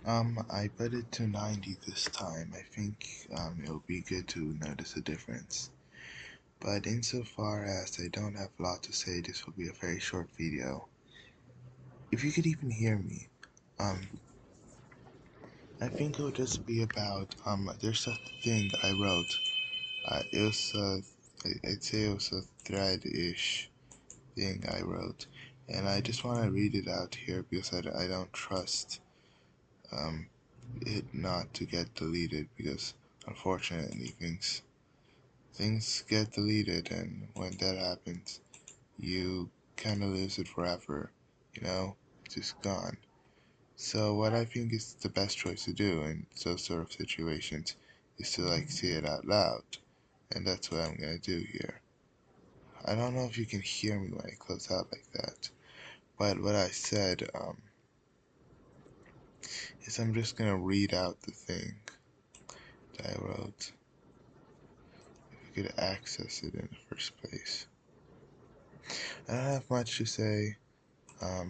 I put it to 90 this time. I think it'll be good to notice a difference. But insofar as I don't have a lot to say, this will be a very short video. If you could even hear me, um, I think it'll just be about, there's a thing I wrote. It was, I'd say it was a thread-ish thing I wrote. And I just want to read it out here because I don't trust, um, it not to get deleted because unfortunately things get deleted, and when that happens you kind of lose it forever, it's just gone. So what I think is the best choice to do in those sort of situations is to say it out loud, and that's what I'm gonna do here. I don't know if you can hear me when I close out like that, but what I said is I'm just gonna read out the thing that I wrote. If you could access it in the first place. I don't have much to say. I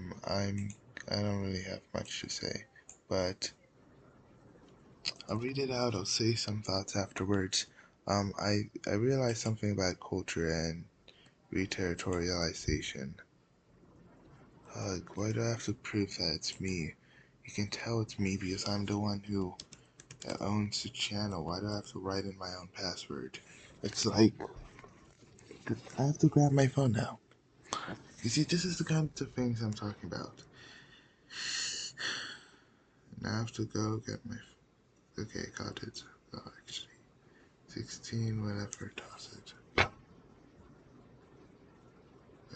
don't really have much to say, but I'll read it out. I'll say some thoughts afterwards. I realized something about culture and reterritorialization. Why do I have to prove that it's me? You can tell it's me because I'm the one who owns the channel. Why do I have to write in my own password? It's like I have to grab my phone now. You see, this is the kind of things I'm talking about. Now I have to go get my. Okay, got it. Oh, actually, 16. Whatever. Toss it. I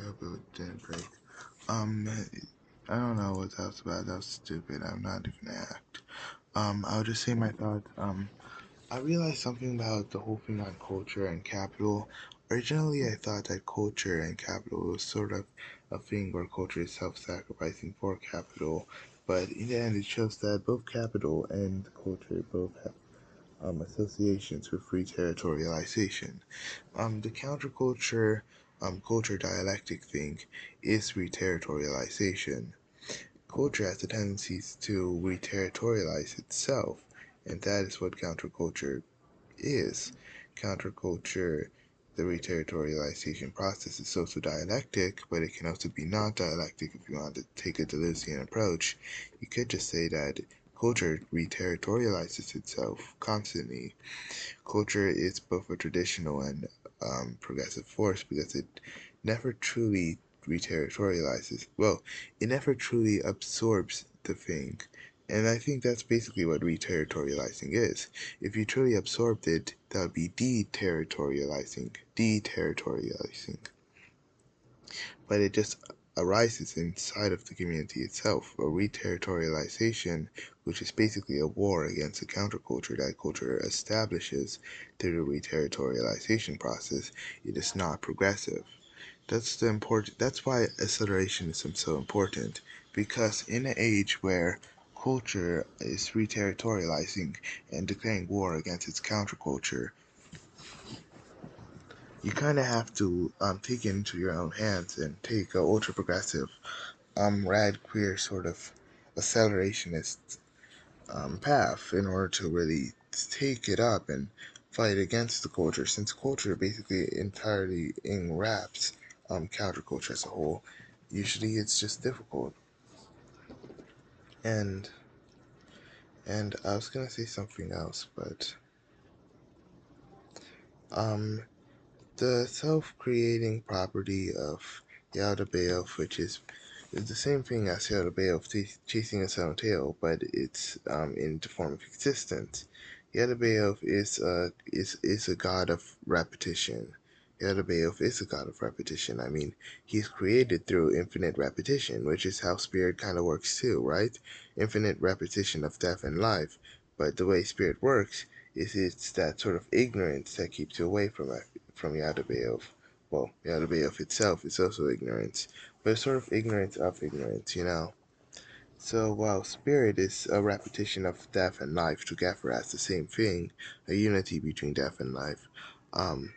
hope it didn't break. I don't know what that was about. That was stupid. I'm not even gonna act. I'll just say my thoughts. I realized something about the whole thing on culture and capital. Originally, I thought that culture and capital was sort of a thing where culture is self-sacrificing for capital, but in the end, it shows that both capital and culture both have associations with free territorialization. The counterculture culture dialectic thing is reterritorialization. Culture has the tendencies to reterritorialize itself, and that is what counterculture is. Counterculture, the reterritorialization process is also dialectic, but it can also be not dialectic if you want to take a Deleuzian approach. You could just say that culture reterritorializes itself constantly. Culture is both a traditional and progressive force because it never truly reterritorializes. Well, it never truly absorbs the thing. And I think that's basically what reterritorializing is. If you truly absorbed it, that would be deterritorializing. Deterritorializing. But it just arises inside of the community itself. A reterritorialization, which is basically a war against the counterculture that culture establishes through the reterritorialization process, it is not progressive. That's why acceleration is so important, because in an age where culture is reterritorializing and declaring war against its counterculture, you kind of have to take it into your own hands and take a ultra progressive, rad queer sort of accelerationist path in order to really take it up and fight against the culture, since culture basically entirely enwraps counterculture as a whole. Usually it's just difficult. And I was gonna say something else, but um the self-creating property of Yaldabaoth, which is the same thing as Yaldabaoth chasing its own tail, but it's in the form of existence. Yaldabaoth is a god of repetition. Yaldabaoth is a god of repetition. I mean, he's created through infinite repetition, which is how spirit kind of works too, right? Infinite repetition of death and life. But the way spirit works is it's that sort of ignorance that keeps you away from Yaldabaoth. Well, Yaldabaoth itself is also ignorance, but a sort of ignorance of ignorance. So while spirit is a repetition of death and life together as the same thing, a unity between death and life, um,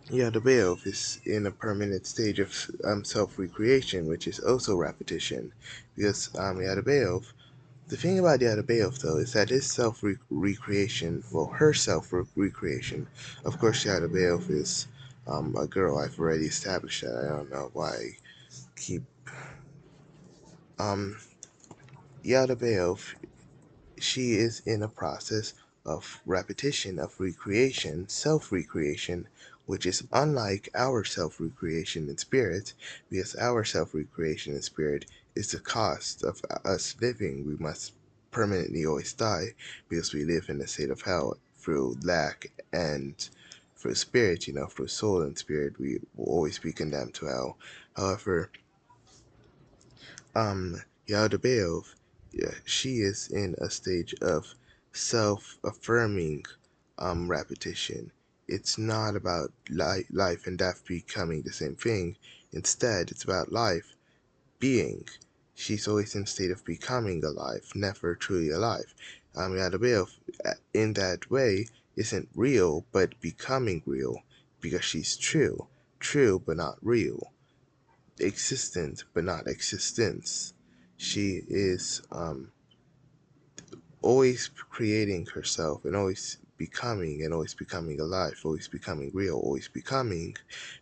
Yaldabaoth is in a permanent stage of self-recreation, which is also repetition, because Yaldabaoth The thing about Yaldabaoth, though, is that his self-recreation, well, her self-recreation, of course, Yaldabaoth is a girl. I've already established that. I don't know why I keep. Um, Yaldabaoth, she is in a process of repetition, of recreation, self-recreation, which is unlike our self-recreation in spirit, because our self-recreation in spirit is the cost of us living. We must permanently always die because we live in a state of hell through lack, and through spirit, through soul and spirit, we will always be condemned to hell. However, Yaldabaoth, yeah, she is in a stage of self-affirming repetition. It's not about life and death becoming the same thing. Instead, it's about life being. She's always in a state of becoming alive, never truly alive. Yaldabaoth, in that way, isn't real, but becoming real, because she's true. True, but not real, existent but not existence. She is always creating herself and always becoming alive, always becoming real, always becoming,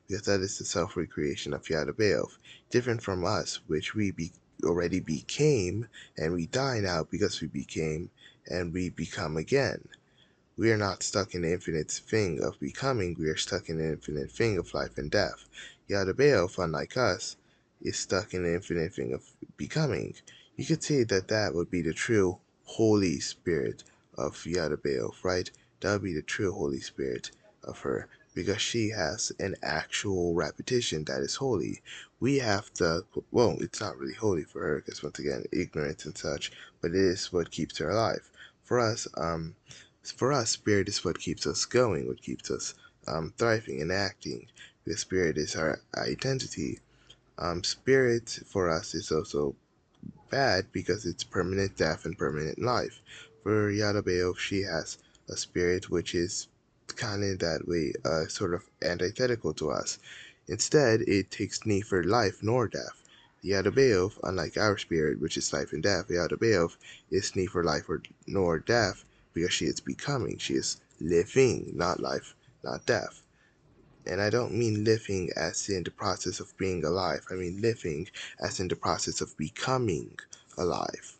because that is the self-recreation of Yaldabaoth, different from us, which already became, and we die now because we became, and we become again. We are not stuck in the infinite thing of becoming, we are stuck in the infinite thing of life and death. Yaldabaoth, unlike us, is stuck in the infinite thing of becoming. You could say that that would be the true Holy Spirit of Yaldabaoth, right? That would be the true Holy Spirit of her, because she has an actual repetition that is holy. We have the, well, it's not really holy for her, because once again, ignorance and such, but it is what keeps her alive. For us, spirit is what keeps us going, what keeps us thriving and acting. Because spirit is our identity. Spirit for us is also bad because it's permanent death and permanent life. For Yaldabaoth, she has a spirit which is kind of that way, sort of antithetical to us. Instead, it takes neither life nor death. Yaldabaoth, unlike our spirit, which is life and death, Yaldabaoth is neither life nor death because she is becoming. She is living, not life, not death. And I don't mean living as in the process of being alive. I mean living as in the process of becoming alive.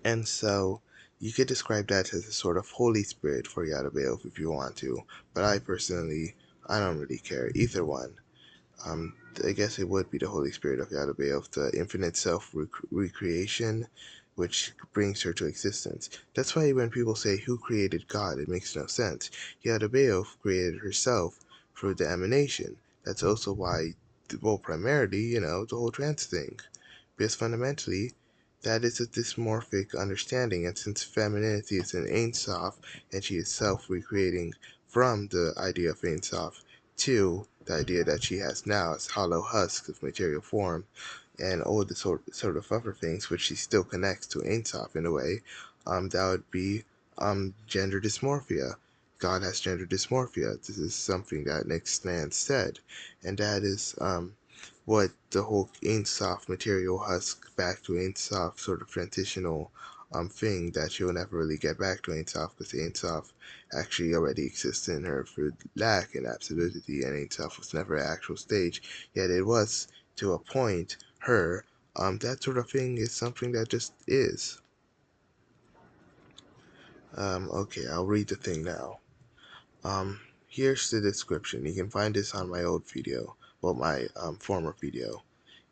And so you could describe that as a sort of Holy Spirit for Yaldabaoth if you want to. But I don't really care. Either one. I guess it would be the Holy Spirit of Yaldabaoth, the infinite self-recreation, which brings her to existence. That's why when people say, who created God, it makes no sense. Yaldabaoth created herself through the emanation. That's also why, well, primarily, the whole trans thing. Because fundamentally, that is a dysmorphic understanding, and since femininity is an Ein Sof, and she is self-recreating from the idea of Ein Sof to the idea that she has now as hollow husks of material form, and all the sort of other things which she still connects to Ein Sof in a way, that would be gender dysmorphia. God has gender dysmorphia. This is something that Nick Snan said, and that is what the whole Ein Sof material husk back to Ein Sof sort of transitional thing that she'll never really get back to Ein Sof, because Ein Sof actually already existed in her through lack and absolutity, and Ein Sof was never an actual stage, yet it was to a point her. That sort of thing is something that just is. Okay, I'll read the thing now. Here's the description. You can find this on my old video, well, my former video.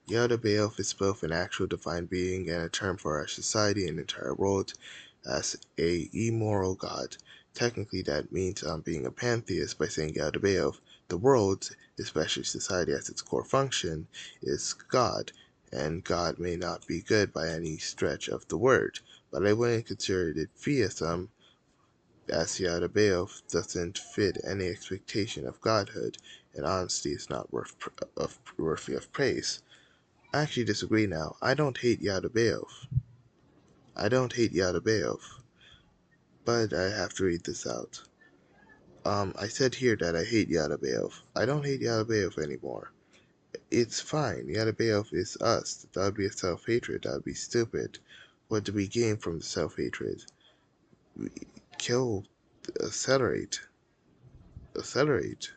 Yaldabaoth is both an actual divine being and a term for our society and entire world as a immoral god. Technically, that means being a pantheist by saying Yaldabaoth. The world, especially society as its core function, is God, and God may not be good by any stretch of the word, but I wouldn't consider it theism, as Yaldabaoth doesn't fit any expectation of godhood, and honesty is not worthy of praise. I actually disagree now. I don't hate Yaldabaoth. I don't hate Yaldabaoth. But I have to read this out. I said here that I hate Yaldabaoth. I don't hate Yaldabaoth anymore. It's fine. Yaldabaoth is us. That would be a self-hatred. That would be stupid. What do we gain from the self-hatred? We kill, accelerate, accelerate.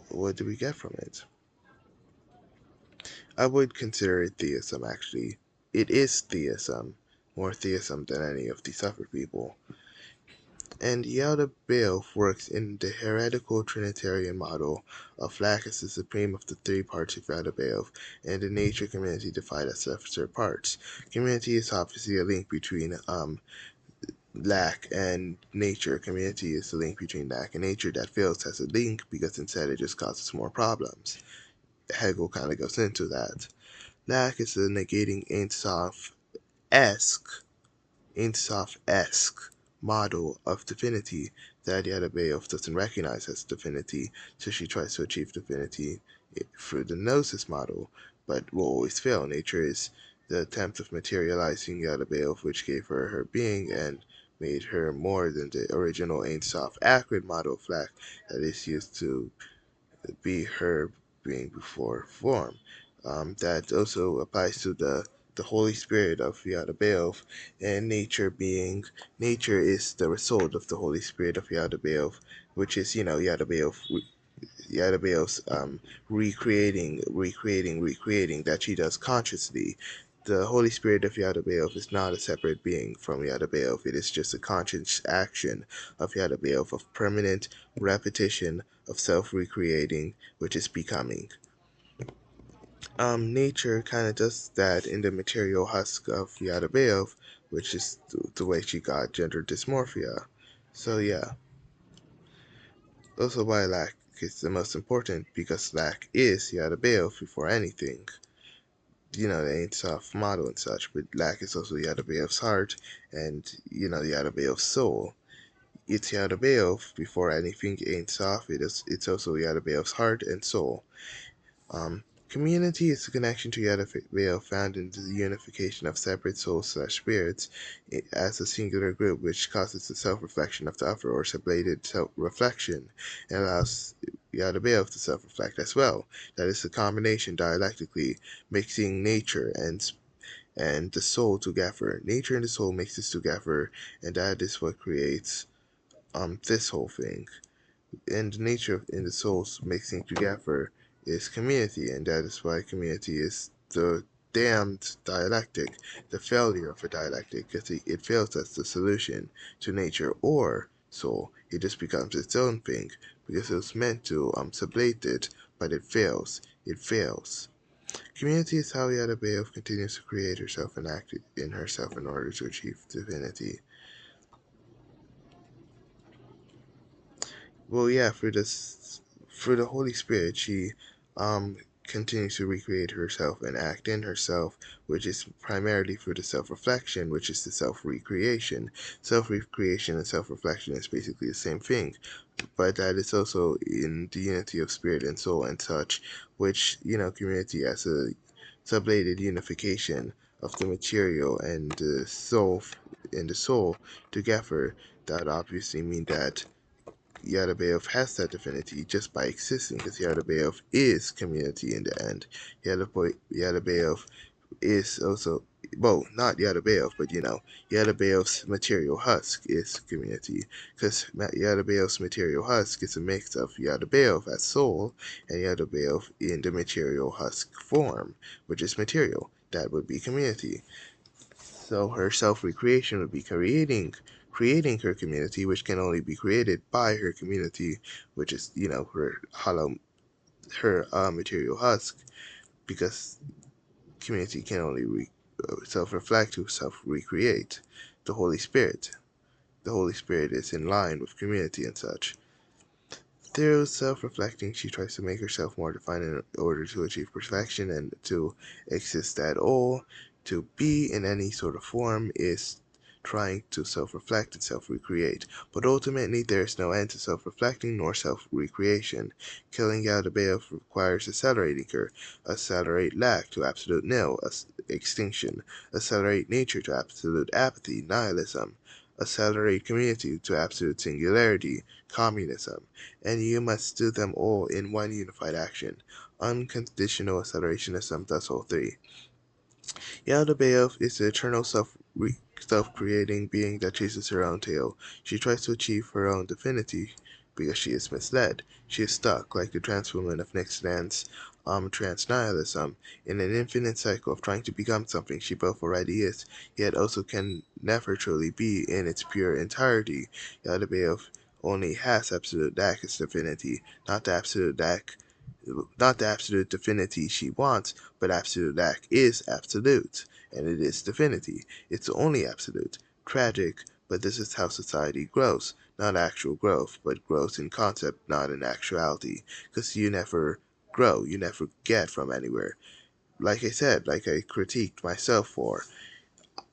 What do we get from it? I would consider it theism, actually. It is theism, more theism than any of the suffered people. And Yaldabaoth works in the heretical Trinitarian model of lack as the supreme of the three parts of Yaldabaoth, and the nature community divided as separate parts. Community is obviously a link between lack and nature. Community is the link between lack and nature that fails as a link because instead it just causes more problems. Hegel kind of goes into that. Lack is the negating Ein Sof-esque model of divinity that Yaldabaoth doesn't recognize as divinity, so she tries to achieve divinity through the gnosis model, but will always fail. Nature is the attempt of materializing Yaldabaoth, which gave her her being and made her more than the original Ein Sof-acrid model of lack that is used to be her being before form. That also applies to the Holy Spirit of Yaldabaoth, and nature is the result of the Holy Spirit of Yaldabaoth, which is Yaldabaoth's recreating that she does consciously. The Holy Spirit of Yaldabaoth is not a separate being from Yaldabaoth. It is just a conscious action of Yaldabaoth, of permanent repetition of self-recreating, which is becoming. Nature kind of does that in the material husk of Yaldabaoth, which is the way she got gender dysmorphia. So yeah, also why lack is the most important, because lack is Yaldabaoth before anything. The Ain't Soft model and such, but lack is also Yaldabaoth's heart and, Yaldabaoth's soul. It's Yaldabaoth before anything Ain't Soft. It's also Yaldabaoth's heart and soul. Community is the connection to Yaldabaoth found in the unification of separate souls/spirits as a singular group, which causes the self-reflection of the other, or sublated self-reflection, and allows Yaldabaoth to self-reflect as well. That is the combination dialectically, mixing nature and the soul together. Nature and the soul mixes together, and that is what creates this whole thing. And the nature in the souls mixing together is community, and that is why community is the damned dialectic, the failure of a dialectic, because it fails as the solution to nature or soul. It just becomes its own thing because it was meant to sublate it, but it fails. It fails. Community is how Yaldabaoth continues to create herself and act in herself in order to achieve divinity. Well, yeah, for the Holy Spirit, she um continues to recreate herself and act in herself, which is primarily for the self-reflection, which is the self-recreation. Self-recreation and self-reflection is basically the same thing, but that is also in the unity of spirit and soul and such, which community as a sublated unification of the material and the soul together. That obviously mean that Yaldabaoth has that divinity just by existing, because Yaldabaoth is community in the end. Yaldabaoth is also, well, not Yaldabaoth, but Yaldabaoth's material husk is community, because Yaldabaoth's material husk is a mix of Yaldabaoth as soul and Yaldabaoth in the material husk form, which is material. That would be community. So her self-recreation would be creating her community, which can only be created by her community, which is her material husk, because community can only self-reflect to self-recreate. The Holy Spirit. The Holy Spirit is in line with community and such. Through self-reflecting, she tries to make herself more defined in order to achieve perfection and to exist at all. To be in any sort of form is trying to self-reflect and self-recreate, but ultimately there is no end to self-reflecting nor self-recreation. Killing Yaldabaoth requires accelerating her, accelerate lack to absolute nil, extinction, accelerate nature to absolute apathy, nihilism, accelerate community to absolute singularity, communism, and you must do them all in one unified action. Unconditional accelerationism does all three. Yaldabaoth is the eternal self-creating being that chases her own tail. She tries to achieve her own divinity because she is misled. She is stuck, like the trans woman of next dance, trans-nihilism, in an infinite cycle of trying to become something she both already is, yet also can never truly be in its pure entirety. Yaldabaoth only has absolute Dak as divinity, not the absolute Dak not the absolute divinity she wants, but absolute Dak is absolute, and it is divinity. It's only absolute. Tragic, but this is how society grows. Not actual growth, but growth in concept, not in actuality. Because you never grow, you never get from anywhere. Like I said, like I critiqued myself for,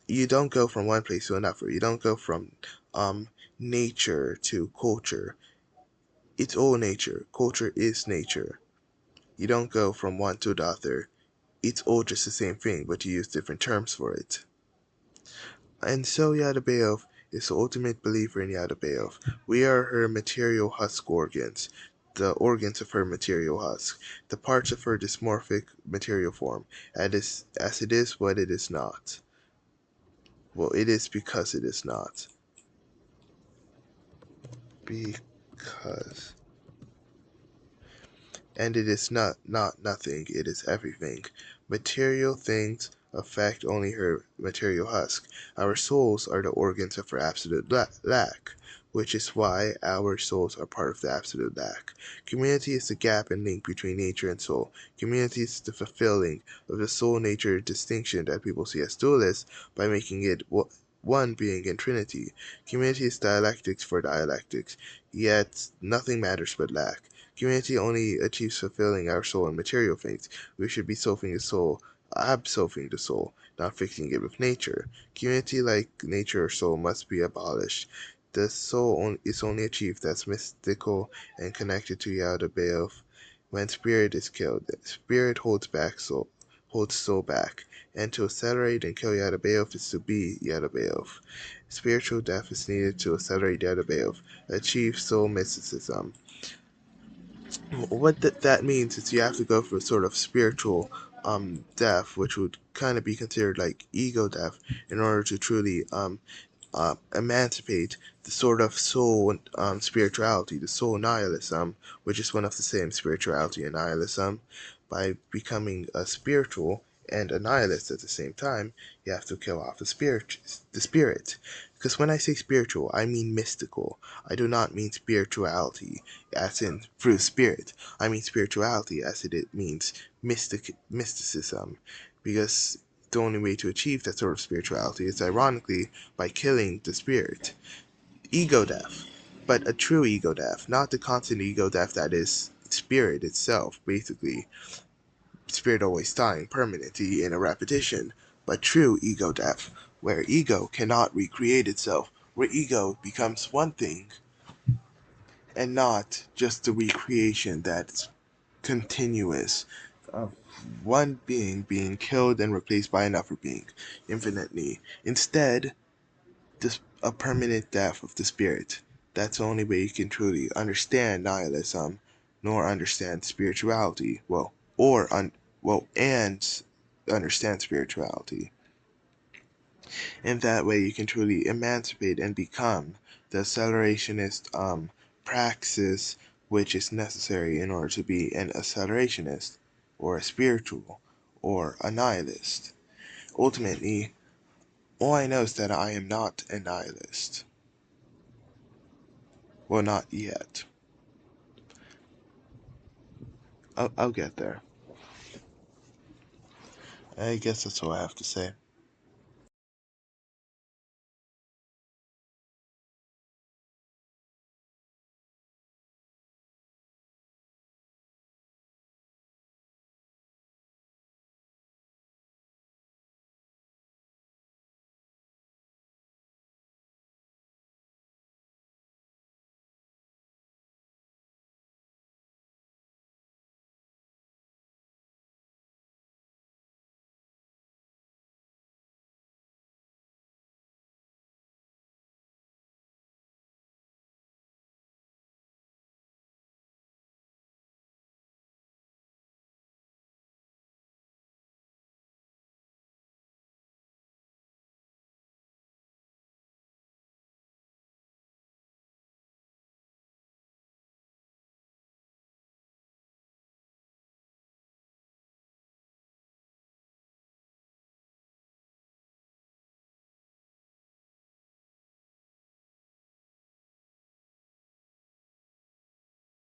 you don't go from one place to another. You don't go from nature to culture. It's all nature. Culture is nature. You don't go from one to the other. It's all just the same thing, but you use different terms for it. And so Yaldabaoth is the ultimate believer in Yaldabaoth. We are her material husk organs, the organs of her material husk, the parts of her dysmorphic material form, as it is what it is not. Well, it is because it is not. Because. And it is not nothing, it is everything. Material things affect only her material husk. Our souls are the organs of her absolute lack, which is why our souls are part of the absolute lack. Community is the gap and link between nature and soul. Community is the fulfilling of the soul-nature distinction that people see as dualist by making it one being in Trinity. Community is dialectics for dialectics, yet nothing matters but lack. Community only achieves fulfilling our soul in material things. We should be solving the soul, absolving the soul, not fixing it with nature. Community, like nature or soul, must be abolished. The soul is only achieved as mystical and connected to Yaldabaoth when spirit is killed. Spirit holds soul back, and to accelerate and kill Yaldabaoth is to be Yaldabaoth. Spiritual death is needed to accelerate Yaldabaoth, achieve soul mysticism. What that means is you have to go for a sort of spiritual death, which would kind of be considered like ego death, in order to truly emancipate the sort of soul spirituality, the soul nihilism, which is one of the same, spirituality and nihilism. By becoming a spiritual and a nihilist at the same time, you have to kill off the spirit. Because when I say spiritual, I mean mystical. I do not mean spirituality as in through spirit. I mean spirituality as it means mysticism. Because the only way to achieve that sort of spirituality is ironically by killing the spirit. Ego death. But a true ego death, not the constant ego death that is spirit itself, basically. Spirit always dying permanently in a repetition, but true ego death, where ego cannot recreate itself, where ego becomes one thing and not just the recreation that's continuous of one being killed and replaced by another being infinitely. Instead, a permanent death of the spirit. That's the only way you can truly understand nihilism, nor understand spirituality. And understand spirituality. In that way, you can truly emancipate and become the accelerationist praxis which is necessary in order to be an accelerationist, or a spiritual, or a nihilist. Ultimately, all I know is that I am not a nihilist. Well, not yet. I'll get there. I guess that's all I have to say.